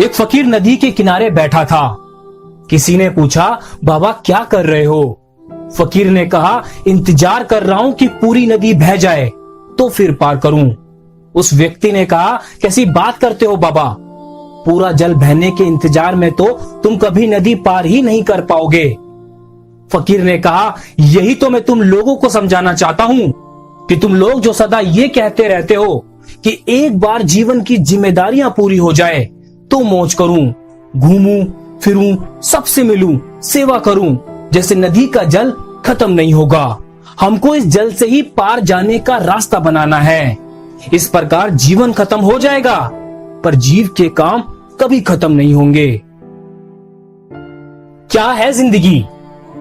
एक फकीर नदी के किनारे बैठा था। किसी ने पूछा, बाबा क्या कर रहे हो? फकीर ने कहा, इंतजार कर रहा हूं कि पूरी नदी बह जाए तो फिर पार करूं। उस व्यक्ति ने कहा, कैसी बात करते हो बाबा, पूरा जल बहने के इंतजार में तो तुम कभी नदी पार ही नहीं कर पाओगे। फकीर ने कहा, यही तो मैं तुम लोगों को समझाना चाहता हूं कि तुम लोग जो सदा ये कहते रहते हो कि एक बार जीवन की जिम्मेदारियां पूरी हो जाए तो मौज करूं, घूमूं फिरूं, सबसे मिलूं, सेवा करूं, जैसे नदी का जल खत्म नहीं होगा। हमको इस जल से ही पार जाने का रास्ता बनाना है। इस प्रकार जीवन खत्म हो जाएगा पर जीव के काम कभी खत्म नहीं होंगे। क्या है जिंदगी?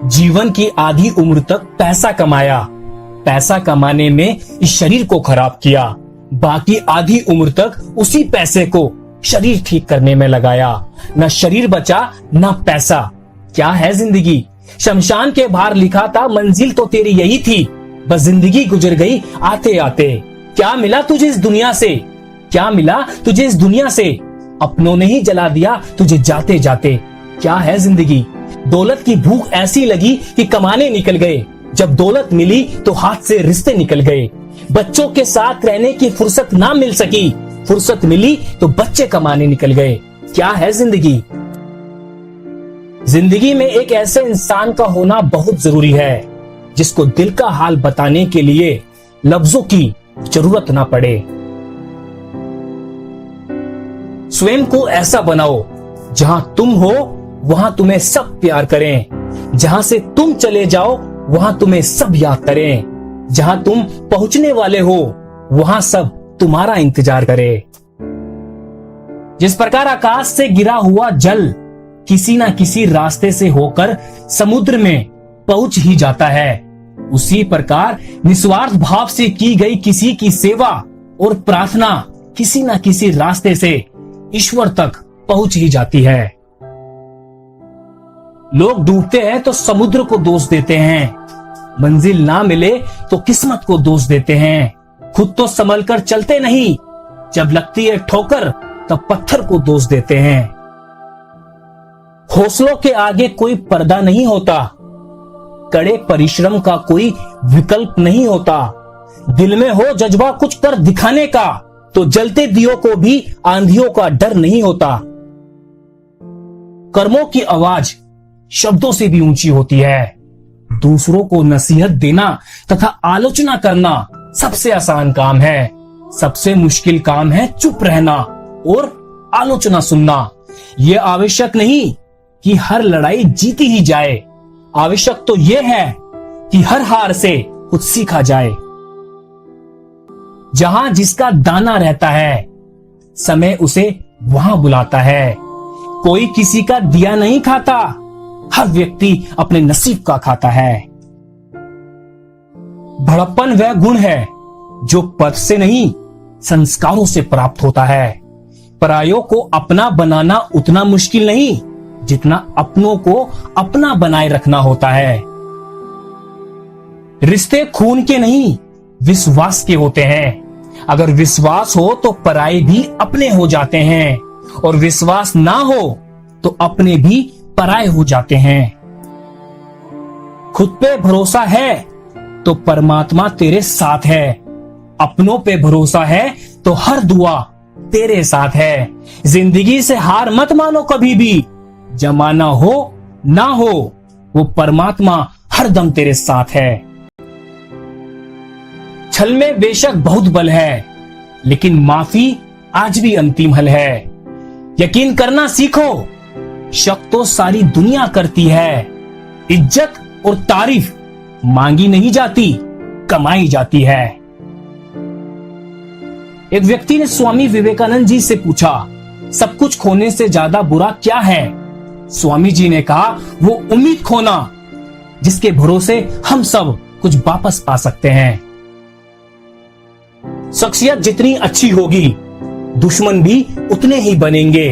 जीवन की आधी उम्र तक पैसा कमाया, पैसा कमाने में इस शरीर को खराब किया, बाकी आधी उम्र तक उसी पैसे को शरीर ठीक करने में लगाया। न शरीर बचा न पैसा। क्या है जिंदगी? शमशान के बाहर लिखा था, मंजिल तो तेरी यही थी, बस जिंदगी गुजर गई आते आते। क्या मिला तुझे इस दुनिया से? क्या मिला तुझे इस दुनिया से? अपनों ने ही जला दिया तुझे जाते जाते। क्या है जिंदगी? दौलत की भूख ऐसी लगी कि कमाने निकल गए, जब दौलत मिली तो हाथ से रिश्ते निकल गए। बच्चों के साथ रहने की फुर्सत ना मिल सकी, फुर्सत मिली तो बच्चे कमाने निकल गए। क्या है जिंदगी? जिंदगी में एक ऐसे इंसान का होना बहुत जरूरी है जिसको दिल का हाल बताने के लिए लफ्जों की जरूरत ना पड़े। स्वयं को ऐसा बनाओ जहां तुम हो वहां तुम्हें सब प्यार करें, जहां से तुम चले जाओ वहां तुम्हें सब याद करें, जहां तुम पहुंचने वाले हो वहां सब तुम्हारा इंतजार करें। जिस प्रकार आकाश से गिरा हुआ जल किसी ना किसी रास्ते से होकर समुद्र में पहुंच ही जाता है, उसी प्रकार निस्वार्थ भाव से की गई किसी की सेवा और प्रार्थना किसी ना किसी रास्ते से ईश्वर तक पहुंच ही जाती है। लोग डूबते हैं तो समुद्र को दोष देते हैं, मंजिल ना मिले तो किस्मत को दोष देते हैं, खुद तो संभल कर चलते नहीं, जब लगती है ठोकर तब पत्थर को दोष देते हैं। हौसलों के आगे कोई पर्दा नहीं होता, कड़े परिश्रम का कोई विकल्प नहीं होता। दिल में हो जज्बा कुछ कर दिखाने का तो जलते दियों को भी आंधियों का डर नहीं होता। कर्मों की आवाज शब्दों से भी ऊंची होती है। दूसरों को नसीहत देना तथा आलोचना करना सबसे आसान काम है, सबसे मुश्किल काम है चुप रहना और आलोचना सुनना। यह आवश्यक नहीं कि हर लड़ाई जीती ही जाए, आवश्यक तो यह है कि हर हार से कुछ सीखा जाए। जहां जिसका दाना रहता है समय उसे वहां बुलाता है। कोई किसी का दिया नहीं खाता, हर व्यक्ति अपने नसीब का खाता है। बड़प्पन वह गुण है जो पद से नहीं संस्कारों से प्राप्त होता है। परायों को अपना बनाना उतना मुश्किल नहीं जितना अपनों को अपना बनाए रखना होता है। रिश्ते खून के नहीं विश्वास के होते हैं। अगर विश्वास हो तो पराये भी अपने हो जाते हैं और विश्वास ना हो तो अपने भी पराये हो जाते हैं। खुद पे भरोसा है तो परमात्मा तेरे साथ है, अपनों पे भरोसा है तो हर दुआ तेरे साथ है। जिंदगी से हार मत मानो कभी भी, जमाना हो ना हो वो परमात्मा हरदम तेरे साथ है। छल में बेशक बहुत बल है लेकिन माफी आज भी अंतिम हल है। यकीन करना सीखो, शक तो सारी दुनिया करती है। इज्जत और तारीफ मांगी नहीं जाती, कमाई जाती है। एक व्यक्ति ने स्वामी विवेकानंद जी से पूछा, सब कुछ खोने से ज्यादा बुरा क्या है? स्वामी जी ने कहा, वो उम्मीद खोना जिसके भरोसे हम सब कुछ वापस पा सकते हैं। शख्सियत जितनी अच्छी होगी दुश्मन भी उतने ही बनेंगे,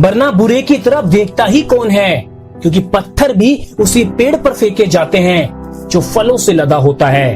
वरना बुरे की तरफ देखता ही कौन है, क्योंकि पत्थर भी उसी पेड़ पर फेंके जाते हैं जो फलों से लदा होता है।